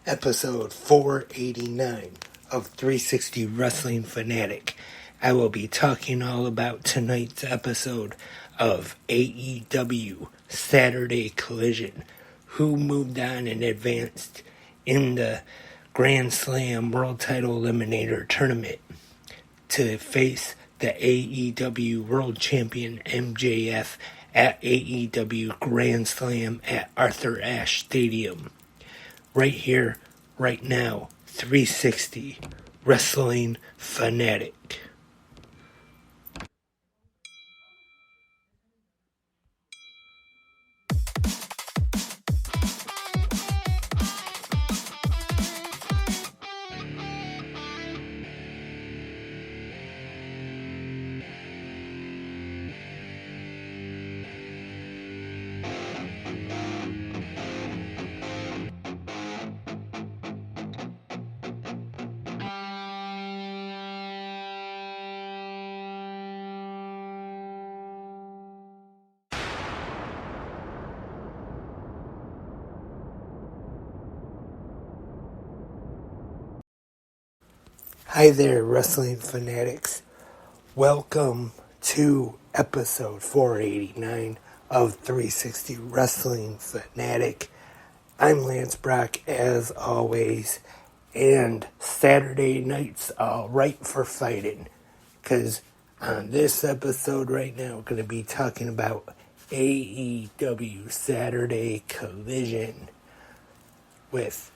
episode 489 of 360 Wrestling Fanatic. I will be talking all about tonight's episode of AEW Saturday Collision, who moved on and advanced in the Grand Slam World Title Eliminator Tournament to face the AEW World Champion MJF at AEW Grand Slam at Arthur Ashe Stadium. Right here, right now, 360 Wrestling Fanatic. Hi there, Wrestling Fanatics. Welcome to episode 489 of 360 Wrestling Fanatic. I'm Lance Brock, as always, and Saturday night's all right for fighting, because on this episode right now, we're going to be talking about AEW Saturday Collision with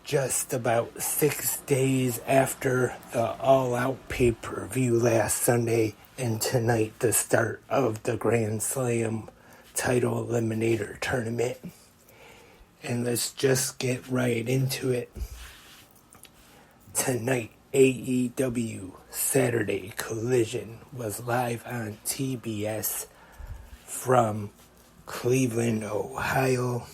just about 6 days after the all-out pay-per-view last Sunday, and tonight the start of the Grand Slam Title Eliminator Tournament. And let's just get right into it. Tonight, AEW Saturday Collision was live on TBS from Cleveland, Ohio,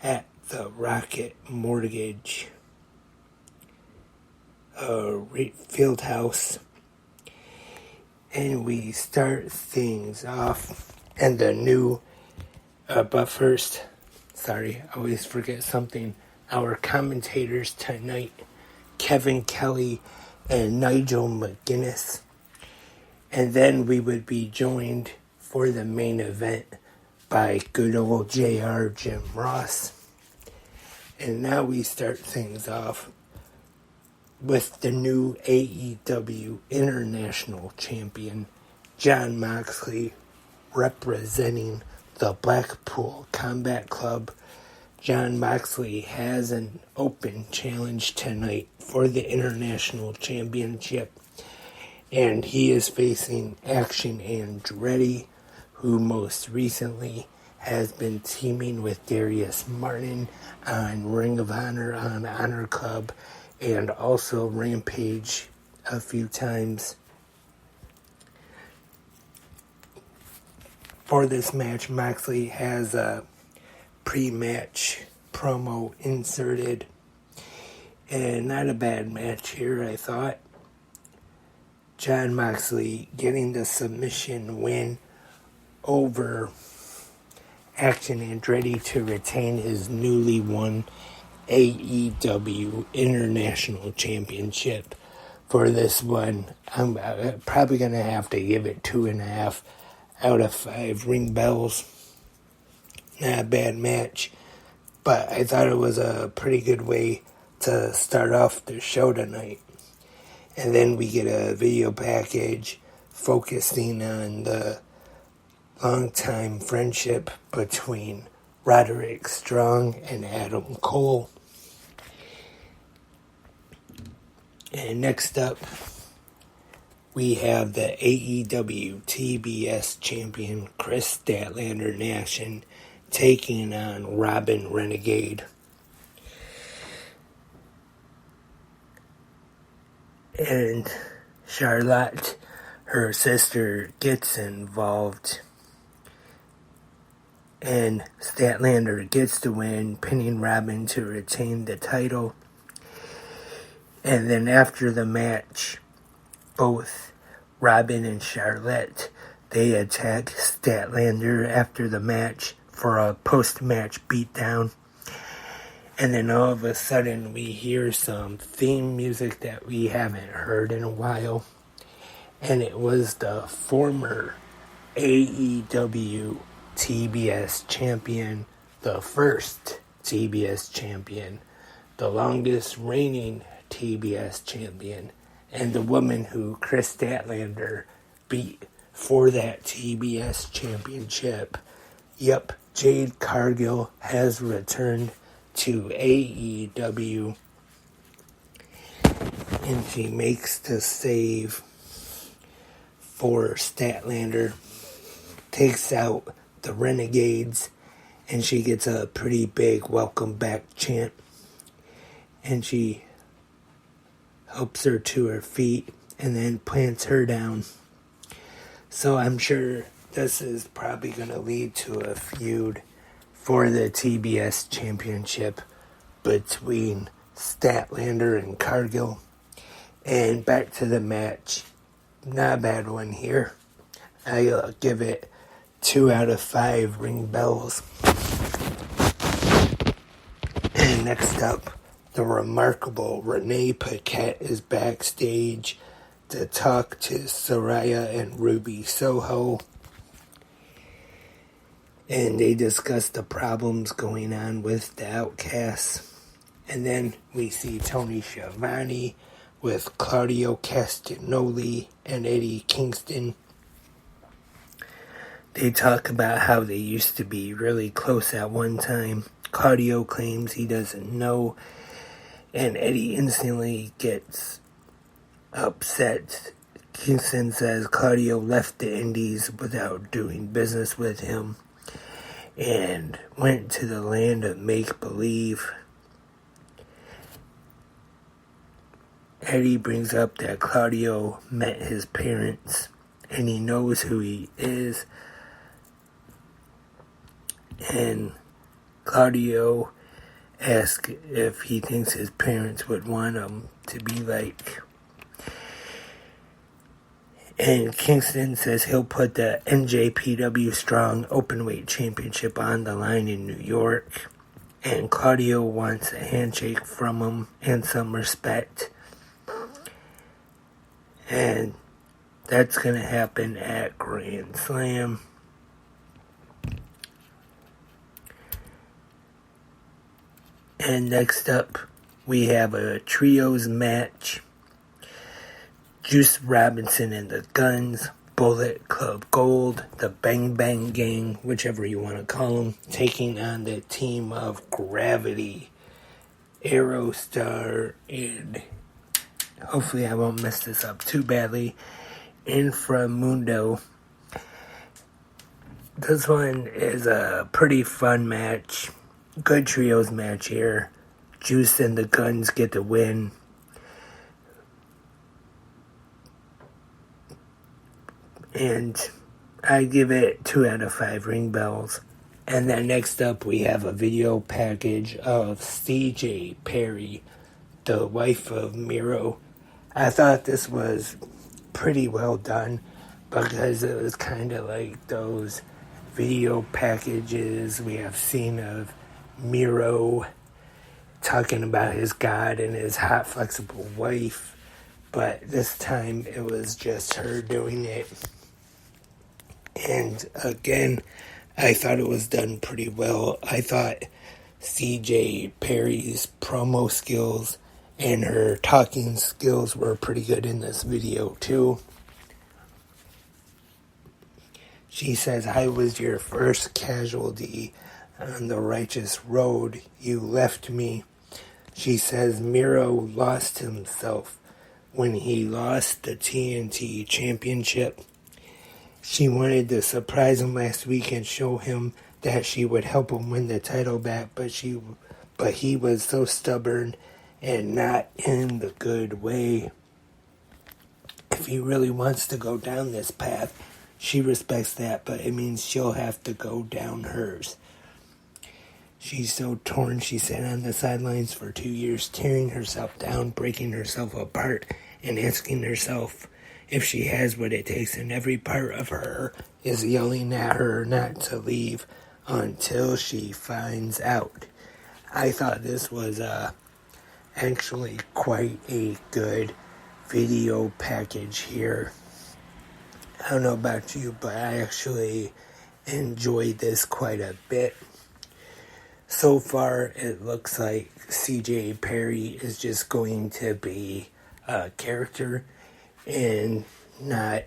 at the Rocket Mortgage Field House. And we start things off and the new but first, I always forget something. Our commentators tonight, Kevin Kelly and Nigel McGuinness. And then we would be joined for the main event by good old JR Jim Ross. And now we start things off with the new AEW International Champion, Jon Moxley, representing the Blackpool Combat Club. Jon Moxley has an open challenge tonight for the International Championship, and he is facing Action Andretti, who most recently has been teaming with Darius Martin on Ring of Honor, on Honor Club, and also Rampage a few times. For this match, Moxley has a pre-match promo inserted, and not a bad match here, I thought. Jon Moxley getting the submission win over Action Andretti to retain his newly won AEW International Championship. For this one, I'm probably going to have to give it 2.5 out of 5 ring bells. Not a bad match, but I thought it was a pretty good way to start off the show tonight. And then we get a video package focusing on the long-time friendship between Roderick Strong and Adam Cole. And next up, we have the AEW TBS champion Chris Statlander in action, taking on Robin Renegade. And Charlotte, her sister, gets involved, and Statlander gets the win, pinning Robin to retain the title. And then after the match, both Robin and Charlotte, they attack Statlander after the match for a post-match beatdown. And then all of a sudden we hear some theme music that we haven't heard in a while. And it was the former AEW TBS champion, the first TBS champion, the longest reigning TBS champion, and the woman who Chris Statlander beat for that TBS championship. Yep, Jade Cargill has returned to AEW, and she makes the save for Statlander, takes out the Renegades, and she gets a pretty big welcome back chant, and she helps her to her feet and then plants her down. So I'm sure this is probably going to lead to a feud for the TBS championship between Statlander and Cargill. And back to the match. Not a bad one here. I'll give it 2 out of 5 ring bells. And next up, the remarkable Renee Paquette is backstage to talk to Saraya and Ruby Soho. And they discuss the problems going on with the Outcasts. And then we see Tony Schiavone with Claudio Castagnoli and Eddie Kingston. They talk about how they used to be really close at one time. Claudio claims he doesn't know, and Eddie instantly gets upset. Kingston says Claudio left the Indies without doing business with him and went to the land of make-believe. Eddie brings up that Claudio met his parents and he knows who he is. And Claudio asks if he thinks his parents would want him to be like. And Kingston says he'll put the NJPW Strong Openweight Championship on the line in New York. And Claudio wants a handshake from him and some respect. And that's going to happen at Grand Slam. And next up, we have a trios match. Juice Robinson and the Guns, Bullet Club Gold, the Bang Bang Gang, whichever you want to call them, taking on the team of Gravity, Aerostar, and hopefully I won't mess this up too badly, Inframundo. This one is a pretty fun match. Good trios match here. Juice and the Guns get the win. And I give it 2 out of 5 ring bells. And then next up we have a video package of CJ Perry, the wife of Miro. I thought this was pretty well done because it was kind of like those video packages we have seen of Miro talking about his God and his hot, flexible wife. But this time it was just her doing it. And again, I thought it was done pretty well. I thought CJ Perry's promo skills and her talking skills were pretty good in this video too. She says, I was your first casualty on the righteous road. You left me. She says Miro lost himself when he lost the TNT championship. She wanted to surprise him last week and show him that she would help him win the title back, but he was so stubborn and not in the good way. If he really wants to go down this path, she respects that, but it means she'll have to go down hers. She's so torn, she sat on the sidelines for 2 years, tearing herself down, breaking herself apart, and asking herself if she has what it takes, and every part of her is yelling at her not to leave until she finds out. I thought this was actually quite a good video package here. I don't know about you, but I actually enjoyed this quite a bit. So far, it looks like CJ Perry is just going to be a character and not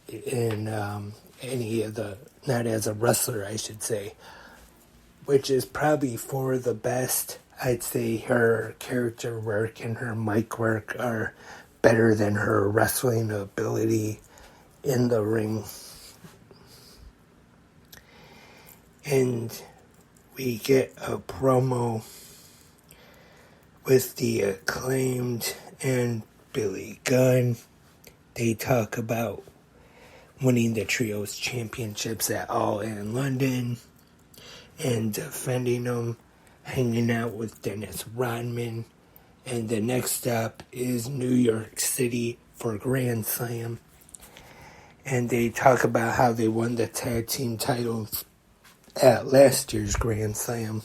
in not as a wrestler, I should say, which is probably for the best. I'd say her character work and her mic work are better than her wrestling ability in the ring. And we get a promo with the Acclaimed and Billy Gunn. They talk about winning the Trios Championships at All in London and defending them, hanging out with Dennis Rodman. And the next stop is New York City for Grand Slam. And they talk about how they won the tag team titles at last year's Grand Slam.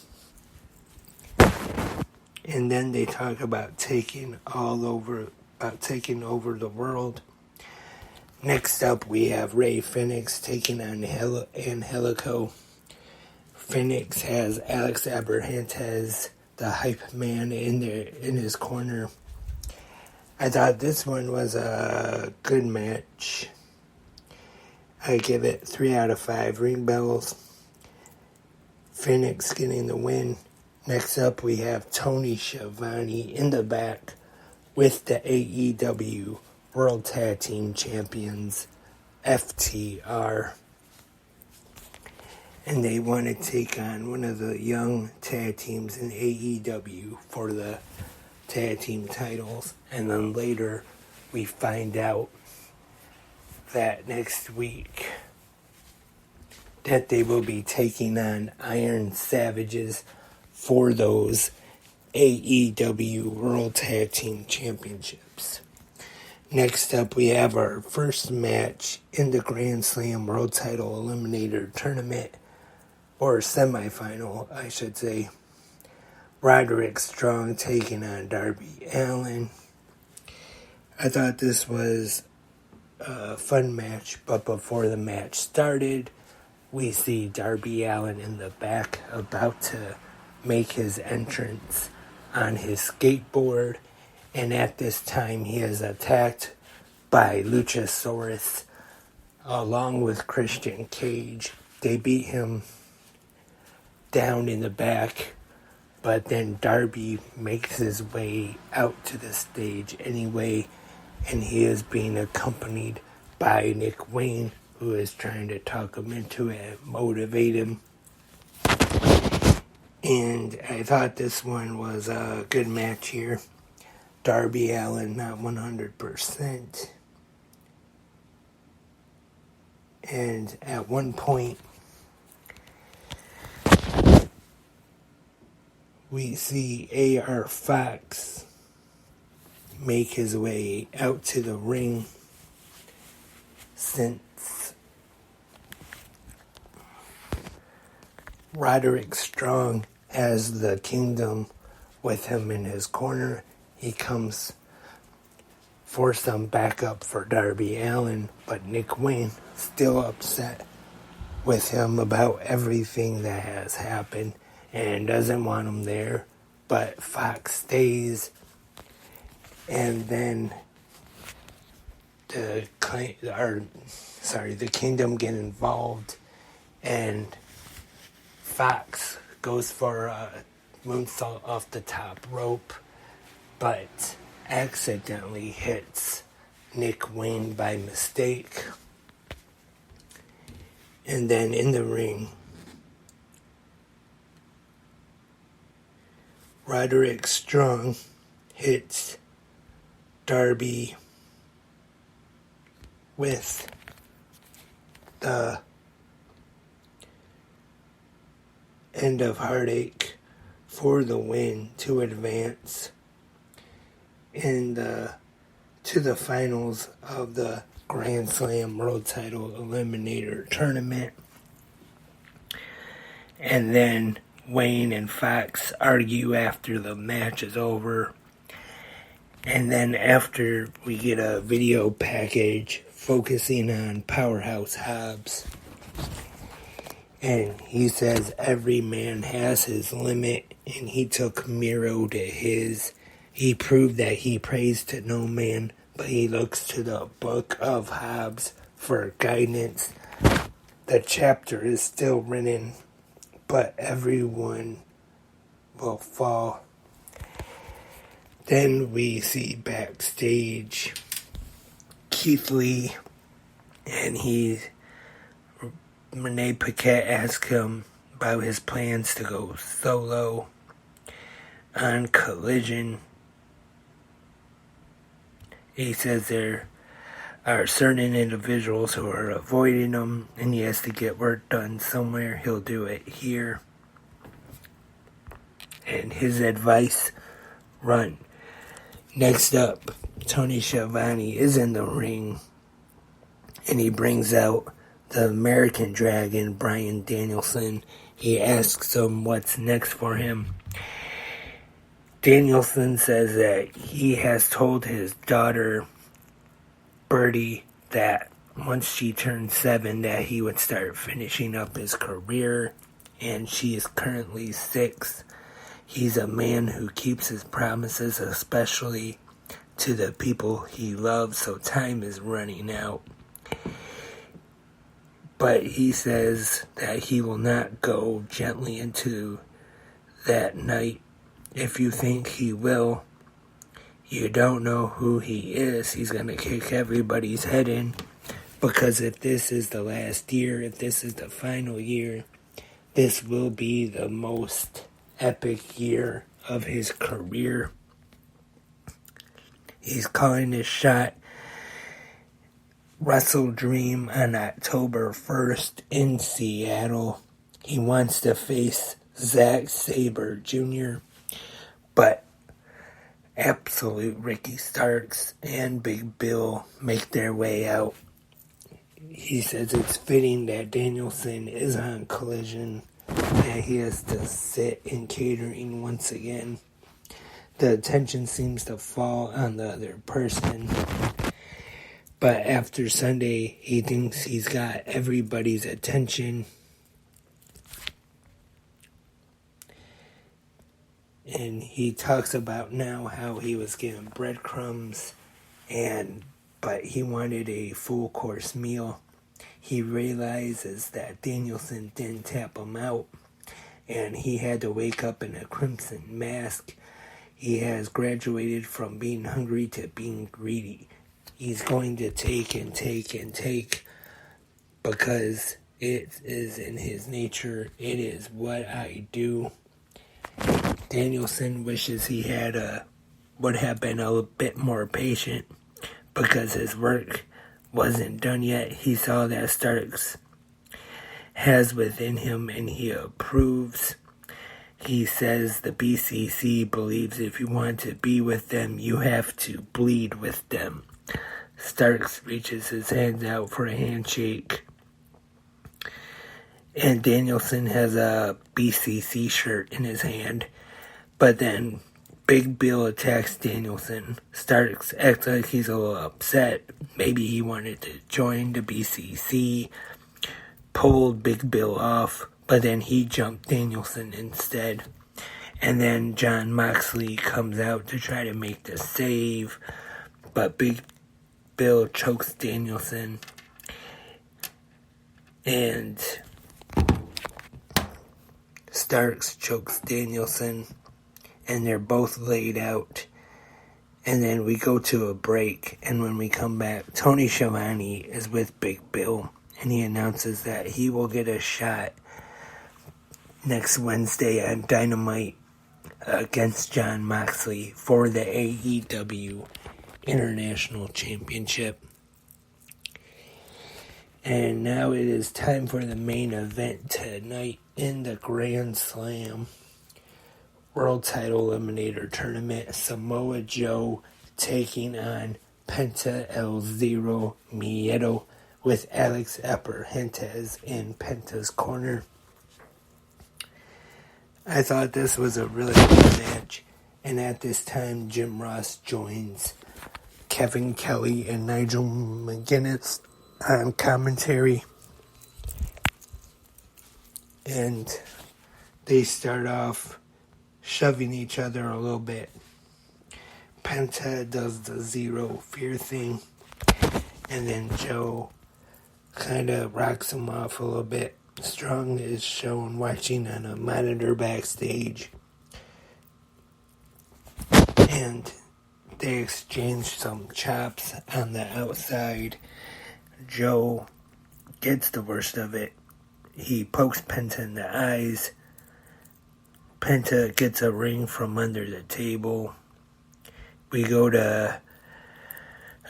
And then they talk about taking over the world. Next up, we have Rey Fenix taking on Angelico. Fenix has Alex Abrahantes, the hype man, in his corner. I thought this one was a good match. I give it 3 out of 5 ring bells. Fenix getting the win. Next up, we have Tony Schiavone in the back with the AEW World Tag Team Champions, FTR. And they want to take on one of the young tag teams in AEW for the tag team titles. And then later, we find out that next week that they will be taking on Iron Savages for those AEW World Tag Team Championships. Next up, we have our first match in the Grand Slam World Title Eliminator Tournament, or semifinal, I should say. Roderick Strong taking on Darby Allin. I thought this was a fun match, but before the match started, we see Darby Allin in the back about to make his entrance on his skateboard, and at this time he is attacked by Luchasaurus along with Christian Cage. They beat him down in the back, but then Darby makes his way out to the stage anyway, and he is being accompanied by Nick Wayne, who is trying to talk him into it, motivate him. And I thought this one was a good match here. Darby Allin not 100%. And at one point, we see AR Fox make his way out to the ring since Roderick Strong has the Kingdom with him in his corner. He comes for some backup for Darby Allin, but Nick Wayne still upset with him about everything that has happened and doesn't want him there, but Fox stays, and then the Kingdom get involved, and Fox goes for a moonsault off the top rope, but accidentally hits Nick Wayne by mistake. And then in the ring, Roderick Strong hits Darby with the End of Heartache for the win to advance to the finals of the Grand Slam World Title Eliminator Tournament. And then Wayne and Fox argue after the match is over. And then after, we get a video package focusing on Powerhouse Hobbs. And he says every man has his limit, and he took Miro to his. He proved that he prays to no man, but he looks to the book of Hobbs for guidance. The chapter is still written, but everyone will fall. Then we see backstage Keith Lee, and Renee Paquette asks him about his plans to go solo on Collision. He says there are certain individuals who are avoiding him, and he has to get work done somewhere. He'll do it here. And his advice, run. Next up, Tony Schiavone is in the ring, and he brings out the American Dragon, Bryan Danielson. He asks him what's next for him. Danielson says that he has told his daughter, Birdie, that once she turned 7, that he would start finishing up his career, and she is currently 6. He's a man who keeps his promises, especially to the people he loves, so time is running out. But he says that he will not go gently into that night. If you think he will, you don't know who he is. He's going to kick everybody's head in, because if this is the last year, if this is the final year, this will be the most epic year of his career. He's calling his shot Wrestle Dream on October 1st in Seattle. He wants to face Zack Sabre Jr., but Absolute Ricky Starks and Big Bill make their way out. He says it's fitting that Danielson is on Collision, that he has to sit in catering once again. The attention seems to fall on the other person. But after Sunday, he thinks he's got everybody's attention. And he talks about now how he was given breadcrumbs, but he wanted a full course meal. He realizes that Danielson didn't tap him out, and he had to wake up in a crimson mask. He has graduated from being hungry to being greedy. He's going to take and take and take, because it is in his nature. It is what I do. Danielson wishes he would have been a bit more patient, because his work wasn't done yet. He saw that Starks has within him, and he approves. He says the BCC believes if you want to be with them, you have to bleed with them. Starks reaches his hands out for a handshake, and Danielson has a BCC shirt in his hand. But then Big Bill attacks Danielson. Starks acts like he's a little upset. Maybe he wanted to join the BCC, pulled Big Bill off, but then he jumped Danielson instead. And then Jon Moxley comes out to try to make the save, but Big Bill chokes Danielson, and Starks chokes Danielson, and they're both laid out. And then we go to a break, and when we come back, Tony Schiavone is with Big Bill, and he announces that he will get a shot next Wednesday on Dynamite against Jon Moxley for the AEW International Championship. And now it is time for the main event tonight in the Grand Slam World Title Eliminator Tournament. Samoa Joe taking on Penta El Zero Miedo with Alex Abrahantes in Penta's corner. I thought this was a really good match. And at this time, Jim Ross joins Kevin Kelly and Nigel McGuinness on commentary. And they start off shoving each other a little bit. Penta does the zero fear thing. And then Joe kind of rocks him off a little bit. Strong is shown watching on a monitor backstage. And they exchange some chops on the outside. Joe gets the worst of it. He pokes Penta in the eyes. Penta gets a ring from under the table. We go to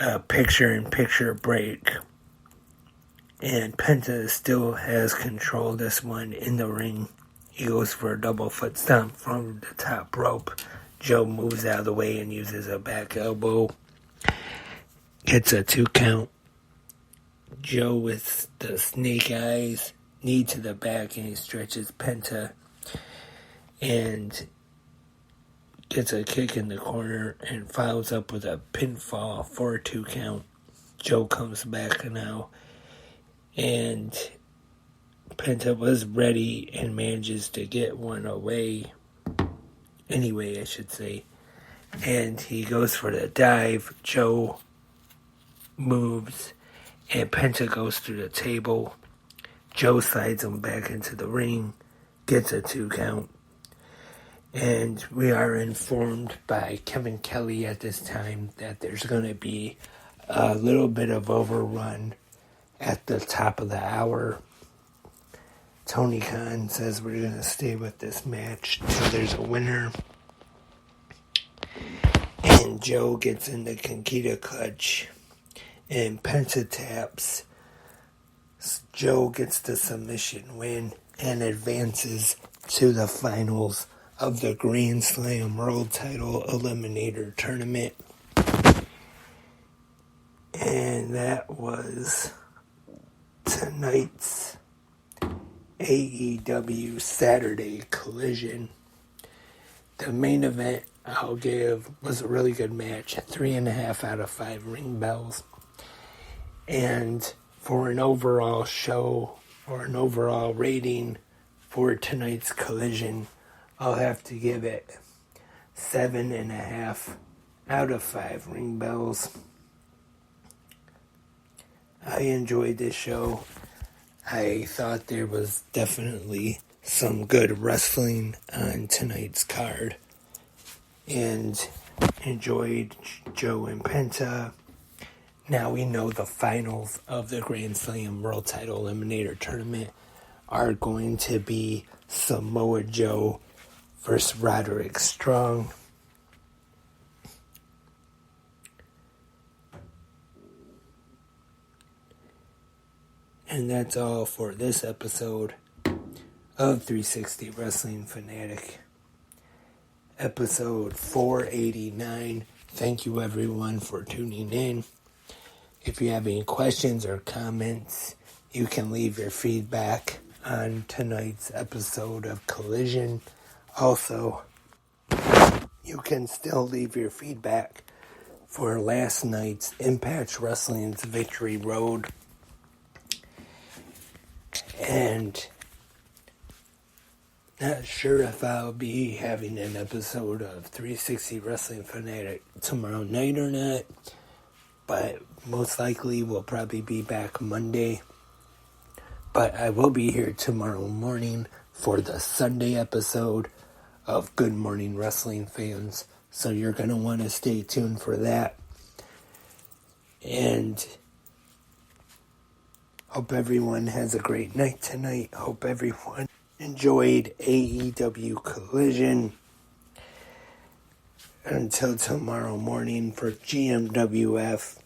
a picture-in-picture break. And Penta still has control of this one in the ring. He goes for a double foot stomp from the top rope. Joe moves out of the way and uses a back elbow. Gets a 2 count. Joe with the snake eyes, knee to the back, and he stretches Penta. And gets a kick in the corner and follows up with a pinfall for a 2 count. Joe comes back now. And Penta was ready and manages to get one away. Anyway, I should say. And he goes for the dive. Joe moves. And Penta goes through the table. Joe slides him back into the ring. Gets a 2 count. And we are informed by Kevin Kelly at this time that there's going to be a little bit of overrun at the top of the hour. Tony Khan says we're going to stay with this match till there's a winner. And Joe gets in the Conquista clutch. And Penta taps. Joe gets the submission win and advances to the finals of the Grand Slam World Title Eliminator Tournament. And that was tonight's AEW Saturday Collision. The main event I'll give was a really good match. 3.5 out of 5 ring bells. And for an overall show or an overall rating for tonight's Collision, I'll have to give it 7.5 out of 5 ring bells. I enjoyed this show. I thought there was definitely some good wrestling on tonight's card. And enjoyed Joe and Penta. Now we know the finals of the Grand Slam World Title Eliminator Tournament are going to be Samoa Joe versus Roderick Strong. And that's all for this episode of 360 Wrestling Fanatic. Episode 489. Thank you everyone for tuning in. If you have any questions or comments, you can leave your feedback on tonight's episode of Collision. Also, you can still leave your feedback for last night's Impact Wrestling's Victory Road. And not sure if I'll be having an episode of 360 Wrestling Fanatic tomorrow night or not, but most likely we'll probably be back Monday. But I will be here tomorrow morning for the Sunday episode of Good Morning Wrestling Fans, so you're going to want to stay tuned for that. And hope everyone has a great night tonight. Hope everyone enjoyed AEW Collision. Until tomorrow morning for GMWF,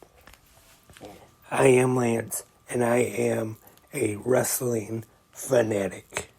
I am Lance, and I am a wrestling fanatic.